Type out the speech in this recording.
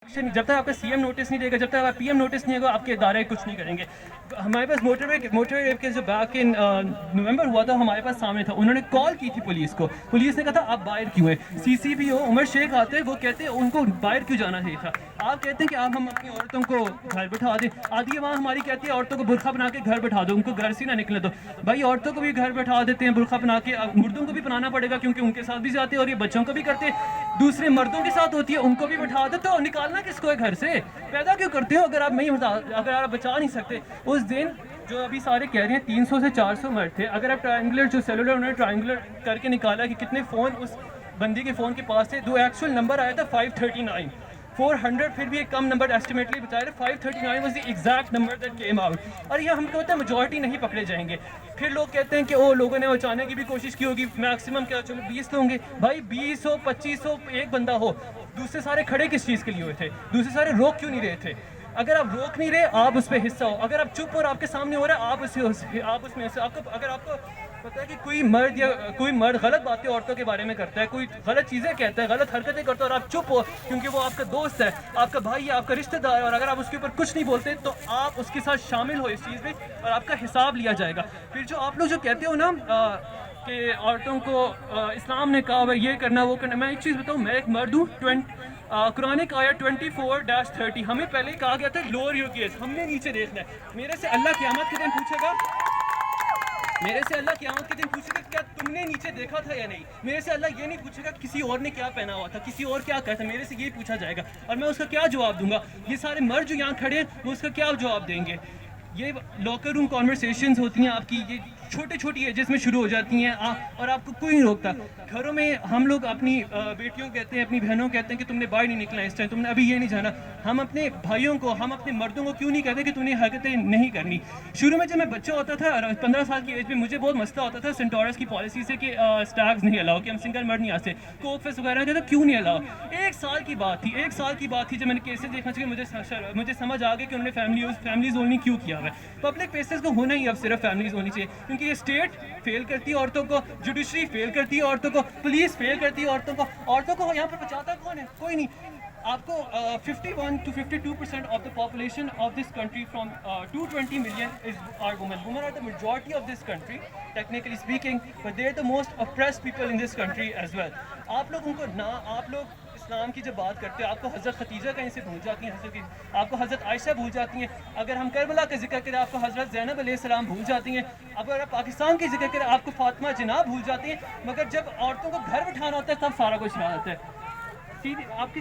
جب تک آپ کا سی ایم نوٹس نہیں دے گا، جب تک آپ پی ایم نوٹس نہیں ہوگا، آپ کے ادارے کچھ نہیں کریں گے. ہمارے پاس موٹر وے کے جو بیک ان نومبر ہوا تھا ہمارے پاس سامنے تھا. انہوں نے کال کی تھی پولیس کو، پولیس نے کہا تھا آپ باہر کیوں ہیں. سی سی پی او عمر شیخ آتے وہ کہتے ہیں ان کو باہر کیوں جانا چاہیے تھا. آپ کہتے ہیں کہ آپ ہم اپنی عورتوں کو گھر بٹھا دیں. آدھی عوام ہماری کہتی ہے عورتوں کو برقع بنا کے گھر بٹھا دو، ان کو گھر سے نہ نکلے دو. بھائی عورتوں کو بھی گھر بٹھا دیتے ہیں برقع بنا کے، مردوں کو بھی بنانا پڑے گا کیونکہ ان کے ساتھ بھی جاتے ہیں اور یہ بچوں کو بھی کرتے ہیں. دوسرے مردوں کے ساتھ ہوتی ہے ان کو بھی بٹھا دو. تو نکالنا کس کو ہے گھر سے؟ پیدا کیوں کرتے ہو اگر آپ نہیں اگر آپ بچا نہیں سکتے؟ اس دن جو ابھی سارے کہہ رہے ہیں 300 سے 400 مرد تھے. اگر آپ ٹرائنگولر جو سیلولر انہوں نے ٹرائنگولر کر کے نکالا کہ کتنے فون اس بندی کے فون کے پاس تھے، جو ایکچوئل نمبر آیا تھا 539. 400 پھر بھی ایک کم نمبر ایسٹیمیٹلی بتایا تھا. 539 was the exact number that came out. اور یہ ہم کہتے ہیں میجورٹی نہیں پکڑے جائیں گے. پھر لوگ کہتے ہیں کہ او لوگوں نے بچانے کی بھی کوشش کی ہوگی، میکسیمم کیا چلو 20 ہوں گے. بھائی 20 ہو 25 ہو ایک بندہ ہو، دوسرے سارے کھڑے کس چیز کے لیے ہوئے تھے؟ دوسرے سارے روک کیوں نہیں رہے تھے؟ اگر آپ روک نہیں رہے آپ اس پہ حصہ ہو. اگر آپ چپ اور آپ کے سامنے ہو رہا ہے آپ اس میں حصہ. اگر آپ کو پتا ہے کہ کوئی مرد غلط باتیں عورتوں کے بارے میں کرتا ہے، کوئی غلط چیزیں کہتا ہے، غلط حرکتیں کرتا ہے اور آپ چپ ہو کیونکہ وہ آپ کا دوست ہے، آپ کا بھائی ہے، آپ کا رشتہ دار ہے، اور اگر آپ اس کے اوپر کچھ نہیں بولتے تو آپ اس کے ساتھ شامل ہو اس چیز میں اور آپ کا حساب لیا جائے گا. پھر جو آپ لوگ جو کہتے ہو نا کہ عورتوں کو اسلام نے کہا یہ کرنا وہ کرنا، میں ایک چیز بتاؤں، میں ایک مرد ہوں. قرآن کی آیت 24-30 ہمیں پہلے کہا گیا تھا لوور یور گیز، ہم نے نیچے دیکھنا ہے. میرے سے اللہ قیامت کے دن پوچھے گا، کیا تم نے نیچے دیکھا تھا یا نہیں. میرے سے اللہ یہ نہیں پوچھے گا کسی اور نے کیا پہنا ہوا تھا، کسی اور کیا کرتا. میرے سے یہ پوچھا جائے گا اور میں اس کا کیا جواب دوں گا. یہ سارے مرد جو یہاں کھڑے ہیں وہ اس کا کیا جواب دیں گے؟ یہ لاکر روم کانورسیشنز ہوتی ہیں آپ کی، یہ چھوٹی ایجز میں شروع ہو جاتی ہیں اور آپ کو کوئی نہیں روکتا. گھروں میں ہم لوگ اپنی بیٹیوں کہتے ہیں، اپنی بہنوں کہتے ہیں کہ تم نے باہر نہیں نکلنا اس ٹائم، تم نے ابھی یہ نہیں جانا. ہم اپنے بھائیوں کو، ہم اپنے مردوں کو کیوں نہیں کہتے کہ تم نے حرکتیں نہیں کرنی؟ شروع میں جب میں بچہ ہوتا تھا 15 سال کی ایج میں مجھے بہت مسئلہ ہوتا تھا سینٹورس کی پالیسی سے کہ اسٹاگز نہیں الاؤ، کہ ہم سنگل مرد نہیں آتے، کوک فیس وغیرہ کہتے کیوں نہیں الاؤ. ایک سال کی بات تھی جب میں نے کیسز دیکھنا چاہیے مجھے سمجھ آ گئی کہ انہوں نے فیملیز اونلی کیوں کیا ہوا ہے. پبلک پلیسز کو ہونا ہی اب صرف فیملیز ہونی چاہیے کیونکہ یہ اسٹیٹ فیل کرتی ہے عورتوں کو، جوڈیشری فیل کرتی ہے عورتوں کو، پولیس فیل کرتی ہے عورتوں کو یہاں پر بچاتا کون ہے؟ کوئی نہیں. آپ کو 51 to 52% of the population of this country from 220 million are women. Women are the majority of this country, technically speaking, but they are the most oppressed people in this country as well. آپ لوگوں کو آپ لوگ اسلام کی جب بات کرتے ہیں آپ کو حضرت خدیجہ کہیں سے بھول جاتی ہیں، آپ کو حضرت عائشہ بھول جاتی ہیں. اگر ہم کربلا کا ذکر کریں آپ کو حضرت زینب علیہ السلام بھول جاتی ہیں. اگر آپ پاکستان کی ذکر کریں آپ کو فاطمہ جناح بھول جاتی ہیں. مگر جب عورتوں کو گھر بٹھانا ہوتا ہے تب سارا کچھ یاد آتا ہے. آپ کی